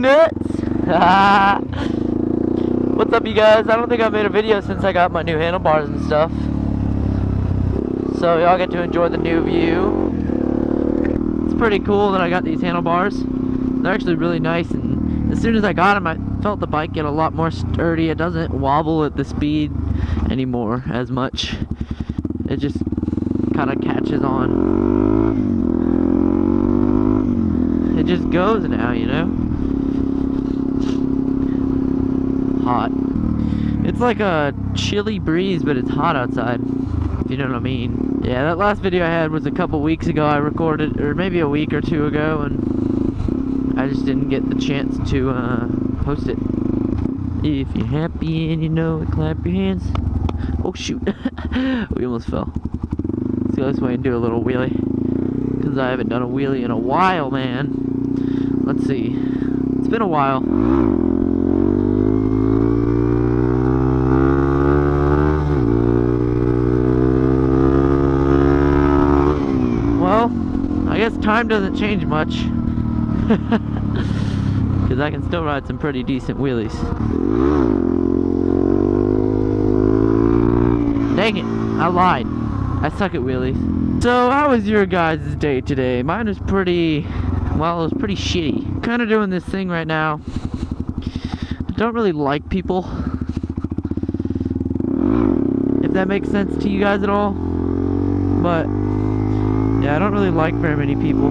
nuts. What's up, you guys? I don't think I've made a video since I got my new handlebars and stuff, so y'all get to enjoy the new view. It's pretty cool that I got these handlebars. They're actually really nice, and as soon as I got them, I felt the bike get a lot more sturdy. It doesn't wobble at the speed anymore as much. It just kind of catches on. It just goes now, you know? Hot. It's like a chilly breeze, but it's hot outside, if you know what I mean. Yeah, that last video I had was a couple weeks ago. I recorded, or maybe a week or two ago, and I just didn't get the chance to post it. If you're happy and you know it, clap your hands. Oh shoot, we almost fell. Let's go this way and do a little wheelie, because I haven't done a wheelie in a while, man. Let's see, it's been a while. Well, I guess time doesn't change much, because I can still ride some pretty decent wheelies. Dang it, I lied. I suck at wheelies. So, how was your guys' day today? Mine was pretty, well, it was pretty shitty. Kind of doing this thing right now. I don't really like people, if that makes sense to you guys at all. But yeah, I don't really like very many people,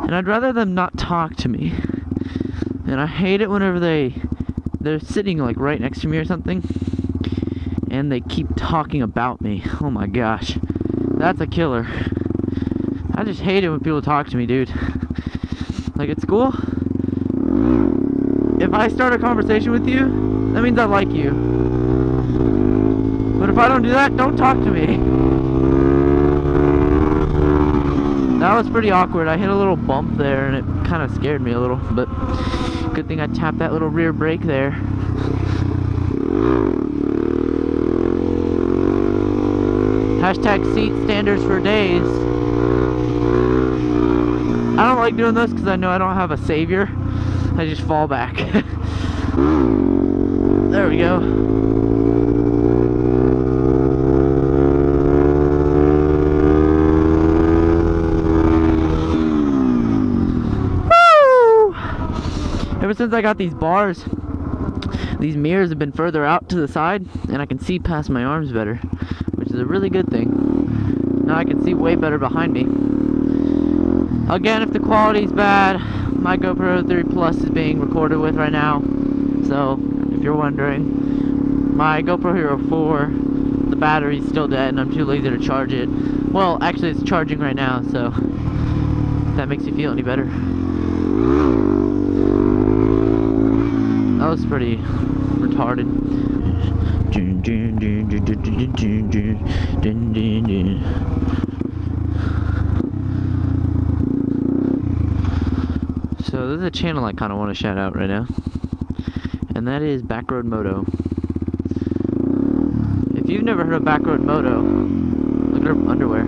and I'd rather them not talk to me. And I hate it whenever they're sitting like right next to me or something, and they keep talking about me. Oh my gosh, that's a killer. I just hate it when people talk to me, dude. Like at school, if I start a conversation with you, that means I like you. But if I don't do that, don't talk to me. That was pretty awkward. I hit a little bump there and it kind of scared me a little, but good thing I tapped that little rear brake there. Hashtag seat standards for days. I don't like doing this because I know I don't have a savior. I just fall back. There we go. Woo! Ever since I got these bars, these mirrors have been further out to the side, and I can see past my arms better, which is a really good thing. Now I can see way better behind me. Again, if the quality's bad, my GoPro 3 Plus is being recorded with right now. So, if you're wondering, my GoPro Hero 4, the battery's still dead and I'm too lazy to charge it. Well, actually it's charging right now, so if that makes you feel any better. That was pretty retarded. So this is a channel I kind of want to shout out right now, and that is Backroad Moto. If you've never heard of Backroad Moto, look at her underwear.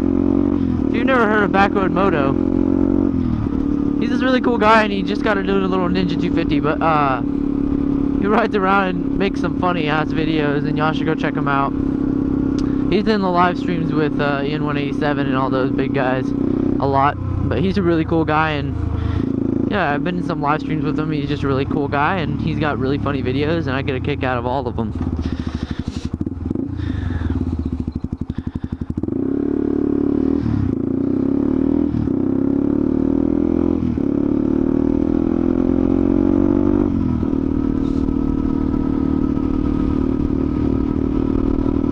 If you've never heard of Backroad Moto, he's this really cool guy, and he just got to do a little Ninja 250, but he rides around and makes some funny ass videos, and y'all should go check him out. He's in the live streams with Ian 187 and all those big guys a lot, but he's a really cool guy, and yeah, I've been in some live streams with him. He's just a really cool guy, and he's got really funny videos, and I get a kick out of all of them.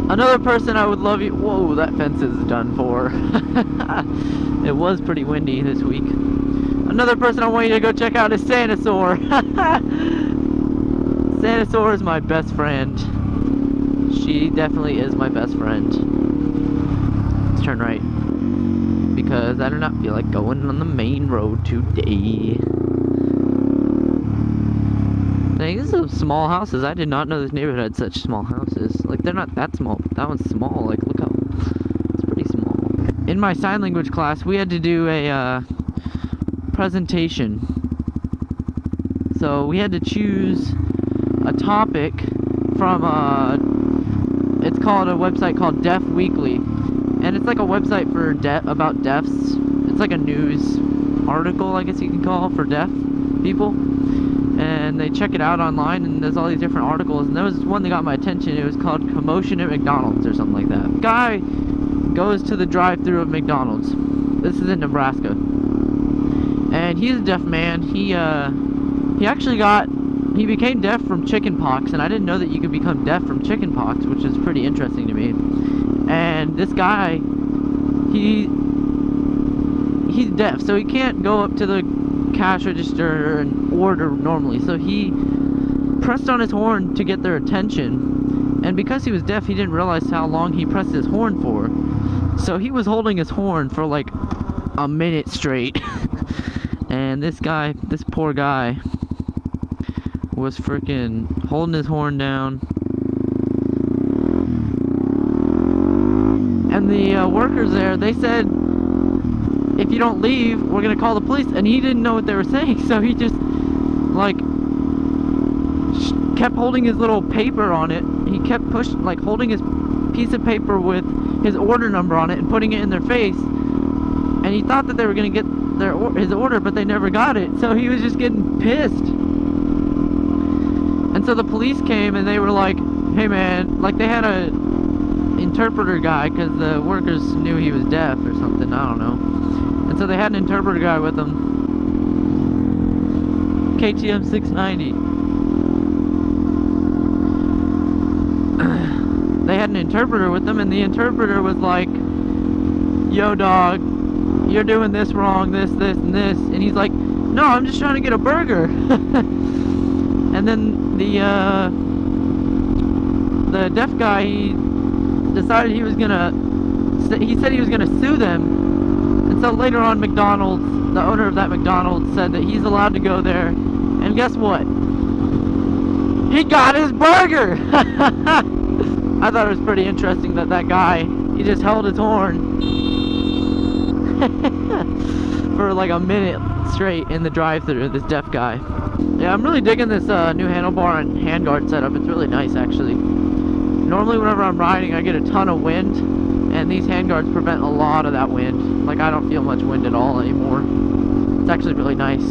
Another person I would love you. Whoa, that fence is done for. It was pretty windy this week. Another person I want you to go check out is Sanasaur. Sanasaur is my best friend. She definitely is my best friend. Let's turn right, because I do not feel like going on the main road today. Dang, this is small houses. I did not know this neighborhood had such small houses. Like, they're not that small, but that one's small. Like, look how, it's pretty small. In my sign language class, we had to do a presentation So we had to choose a topic from it's called a website called Deaf Weekly, and it's like a website for about deafs. It's like a news article, I guess you can call, for deaf people, and they check it out online, and there's all these different articles, and there was one that got my attention. It was called Commotion at McDonald's or something like that. Guy goes to the drive-thru of McDonald's. This is in Nebraska, and he's a deaf man. He became deaf from chickenpox, and I didn't know that you could become deaf from chickenpox, which is pretty interesting to me. And this guy, he's deaf, so he can't go up to the cash register and order normally. So he pressed on his horn to get their attention, and because he was deaf, he didn't realize how long he pressed his horn for. So he was holding his horn for like a minute straight. And this poor guy was freaking holding his horn down. And the workers there, they said, if you don't leave, we're gonna call the police. And he didn't know what they were saying, so he just like kept holding his little paper on it. He kept holding his piece of paper with his order number on it and putting it in their face. And he thought that they were gonna get his order, but they never got it. So he was just getting pissed. And so the police came, and they were like, hey man, like they had a interpreter guy, because the workers knew he was deaf or something, I don't know. And so they had an interpreter guy with them. KTM 690. They had an interpreter with them, and the interpreter was like, yo dog, you're doing this wrong, this, and this. And he's like, no, I'm just trying to get a burger. And then the deaf guy, he decided he said he was gonna sue them. And so later on, McDonald's, the owner of that McDonald's, said that he's allowed to go there. And guess what? He got his burger! I thought it was pretty interesting that guy, he just held his horn for like a minute straight in the drive-thru, this deaf guy. Yeah, I'm really digging this new handlebar and handguard setup. It's really nice, actually. Normally whenever I'm riding, I get a ton of wind, and these handguards prevent a lot of that wind. Like, I don't feel much wind at all anymore. It's actually really nice.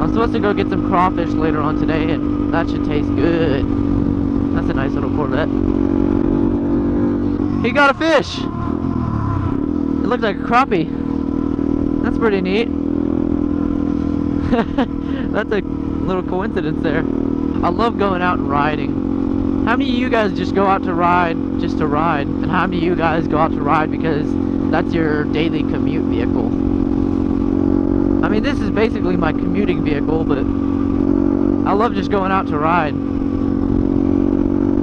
I'm supposed to go get some crawfish later on today, and that should taste good. That's a nice little Corvette. He got a fish! It looked like a crappie. That's pretty neat. That's a little coincidence there. I love going out and riding. How many of you guys just go out to ride just to ride? And how many of you guys go out to ride because that's your daily commute vehicle? I mean, this is basically my commuting vehicle, but I love just going out to ride.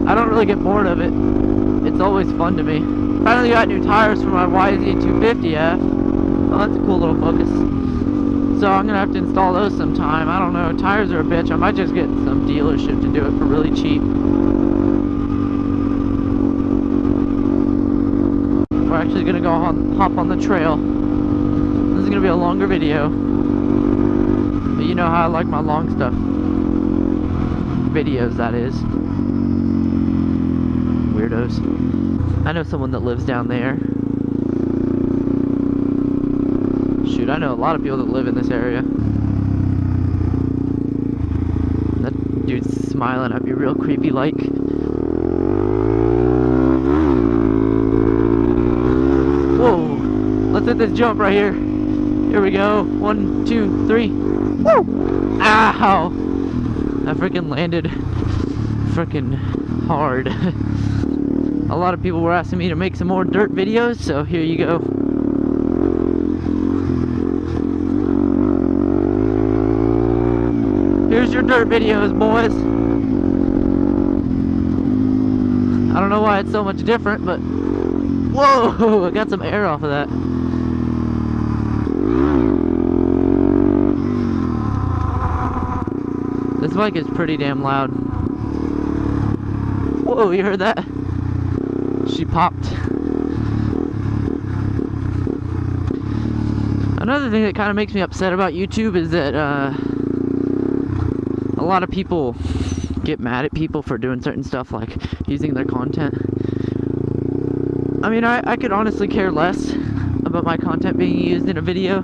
I don't really get bored of it. It's always fun to me. Finally got new tires for my YZ250F. Oh, that's a cool little Focus. So I'm gonna have to install those sometime. I don't know, tires are a bitch. I might just get some dealership to do it for really cheap. We're actually gonna go hop on the trail. This is gonna be a longer video, but you know how I like my long stuff. Videos, that is. Weirdos. I know someone that lives down there. Shoot, I know a lot of people that live in this area. That dude's smiling at me real creepy like. Whoa! Let's hit this jump right here. Here we go. 1, 2, 3. Woo! Ow! I freaking landed freaking hard. A lot of people were asking me to make some more dirt videos, so here you go. Here's your dirt videos, boys. I don't know why it's so much different, but whoa, I got some air off of that. This bike is pretty damn loud. Whoa, you heard that? She popped. Another thing that kind of makes me upset about YouTube is that a lot of people get mad at people for doing certain stuff, like using their content. I mean, I could honestly care less about my content being used in a video,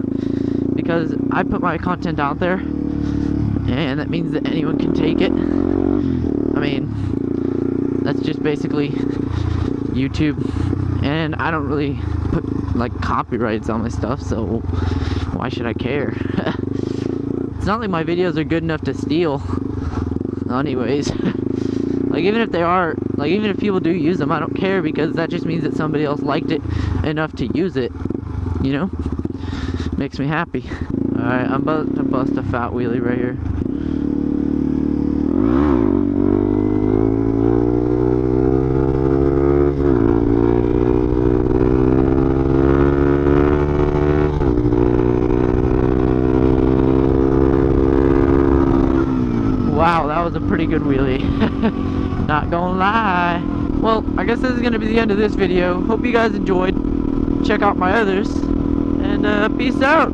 because I put my content out there, and that means that anyone can take it. I mean, that's just basically YouTube, and I don't really put like copyrights on my stuff, so why should I care? It's not like my videos are good enough to steal anyways. Like, even if they are, like, even if people do use them, I don't care, because that just means that somebody else liked it enough to use it, you know? Makes me happy. Alright, I'm about to bust a fat wheelie right here. Wow, that was a pretty good wheelie. Not gonna lie. Well, I guess this is gonna be the end of this video. Hope you guys enjoyed. Check out my others. And peace out.